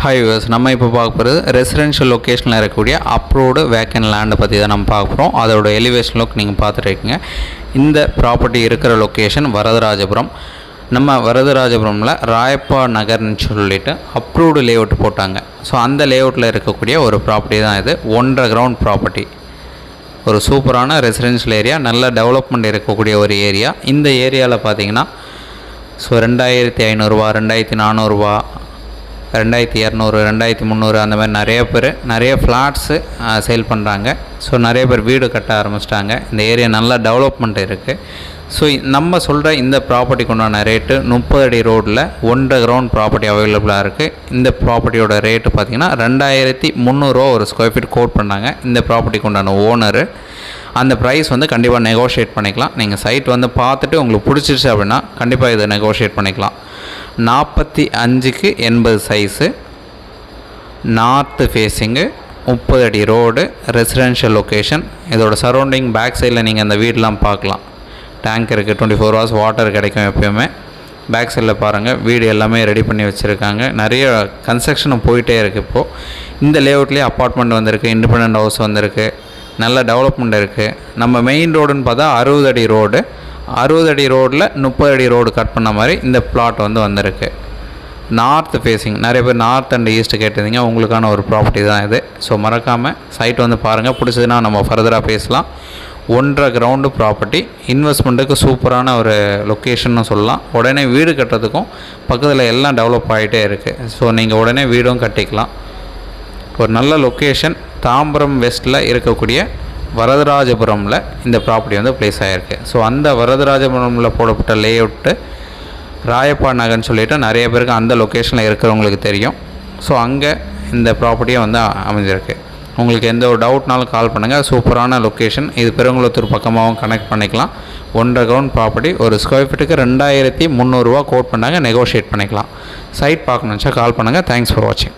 Hi viewers, நம்ம இப்போ பார்க்க போகிறது ரெசிடென்ஷியல் லொக்கேஷனில் இருக்கக்கூடிய அப்ரூவ்டு வேக்கன் லேண்டை பற்றி தான் நம்ம பார்க்க போகிறோம். அதோட எலிவேஷன் லுக் நீங்கள் பார்த்துருக்கீங்க. இந்த ப்ராப்பர்ட்டி இருக்கிற லொக்கேஷன் வரதராஜபுரம். நம்ம வரதராஜபுரமில் ராயப்பா நகர்னு சொல்லிட்டு அப்ரூவ்டு லேஅவுட் போட்டாங்க. ஸோ அந்த லேஅவுட்டில் இருக்கக்கூடிய ஒரு ப்ராப்பர்ட்டி தான் இது. 1.5 கிரவுண்ட் ப்ராப்பர்ட்டி. ஒரு சூப்பரான ரெசிடென்ஷியல் ஏரியா, நல்ல டெவலப்மெண்ட் இருக்கக்கூடிய ஒரு ஏரியா. இந்த ஏரியாவில் பார்த்தீங்கன்னா 2500 ரூபா, 2400 ரூபா, 2200, 2300 அந்த மாதிரி நிறைய ஃப்ளாட்ஸு சேல் பண்ணுறாங்க. ஸோ நிறைய பேர் வீடு கட்ட ஆரம்பிச்சிட்டாங்க. இந்த ஏரியா நல்லா டெவலப்மெண்ட் இருக்குது. ஸோ நம்ம சொல்கிற இந்த ப்ராப்பர்ட்டிக்கு உண்டான ரேட்டு 30 அடி ரோடில் 1.5 கிரவுண்ட் ப்ராப்பர்ட்டி அவைலபிளாக இருக்குது. இந்த ப்ராப்பர்ட்டியோட ரேட்டு பார்த்திங்கன்னா 2300 ரூபா ஒரு ஸ்கொயர் ஃபீட் கோட் பண்ணாங்க. இந்த ப்ராப்பர்ட்டிக்கு உண்டான ஓனரு அந்த ப்ரைஸ் கண்டிப்பாக நெகோஷியேட் பண்ணிக்கலாம். நீங்கள் சைட் பார்த்துட்டு உங்களுக்கு பிடிச்சிருச்சு அப்படின்னா கண்டிப்பாக இதை நெகோஷியேட் பண்ணிக்கலாம். 45க்கு 80 சைஸு, நார்த்து ஃபேஸிங்கு, 30 அடி ரோடு, ரெசிடென்ஷியல் லொக்கேஷன். இதோட சரௌண்டிங் பேக் சைடில் நீங்கள் அந்த வீடெலாம் பார்க்கலாம். டேங்க் இருக்குது, 24 ஹவர்ஸ் வாட்டர் கிடைக்கும் எப்போயுமே. பேக் சைடில் பாருங்கள், வீடு எல்லாமே ரெடி பண்ணி வச்சுருக்காங்க. நிறைய கன்ஸ்ட்ரக்ஷன் போயிட்டே இருக்குது. இப்போது இந்த லேஅவுட்லேயே அப்பார்ட்மெண்ட் வந்திருக்கு, இண்டிபெண்டன்ட் ஹவுஸ் வந்திருக்கு, நல்ல டெவலப்மெண்ட் இருக்குது. நம்ம மெயின் ரோடுன்னு பார்த்தா 60 அடி ரோடு. 60 அடி ரோடில் 30 அடி ரோடு கட் பண்ண மாதிரி இந்த பிளாட் வந்திருக்கு. North facing. நிறைய பேர் நார்த் அண்ட் ஈஸ்ட் கேட்டிருந்தீங்க. உங்களுக்கான ஒரு ப்ராப்பர்ட்டி தான் இது. ஸோ மறக்காமல் சைட் பாருங்கள். பிடிச்சதுன்னா நம்ம ஃபர்தராக பேசலாம். 1.5 கிரவுண்டு ப்ராப்பர்ட்டி, இன்வெஸ்ட்மெண்ட்டுக்கு சூப்பரான ஒரு லொக்கேஷன்னு சொல்லலாம். உடனே வீடு கட்டுறதுக்கும் பக்கத்தில் எல்லாம் டெவலப் ஆகிட்டே இருக்குது. ஸோ நீங்கள் உடனே வீடும் கட்டிக்கலாம். ஒரு நல்ல லொக்கேஷன். தாம்பரம் வெஸ்ட்டில் இருக்கக்கூடிய வரதராஜபுரமில் இந்த ப்ராப்பர்ட்டி ப்ளேஸ் ஆகிருக்கு. ஸோ அந்த வரதராஜபுரமில் போடப்பட்ட லேஅவுட்டு ராயப்பா நகர்னு சொல்லிவிட்டு நிறைய பேருக்கு அந்த லொக்கேஷனில் இருக்கிறவங்களுக்கு தெரியும். ஸோ அங்கே இந்த ப்ராப்பர்ட்டியை அமைஞ்சிருக்கு. உங்களுக்கு எந்த ஒரு டவுட்னாலும் கால் பண்ணுங்கள். சூப்பரான லொக்கேஷன். இது பெருங்குளத்தூர் பக்கமாகவும் கனெக்ட் பண்ணிக்கலாம். 1.5 கிரவுண்ட் ப்ராப்பர்ட்டி. ஒரு ஸ்கொயர் ஃபீட்டுக்கு 2300 ரூபா கோட் பண்ணாங்க. நெகோஷியேட் பண்ணிக்கலாம். சைட் பார்க்கணுன்னு கால் பண்ணுங்கள். தேங்க்ஸ் ஃபார் வாட்சிங்.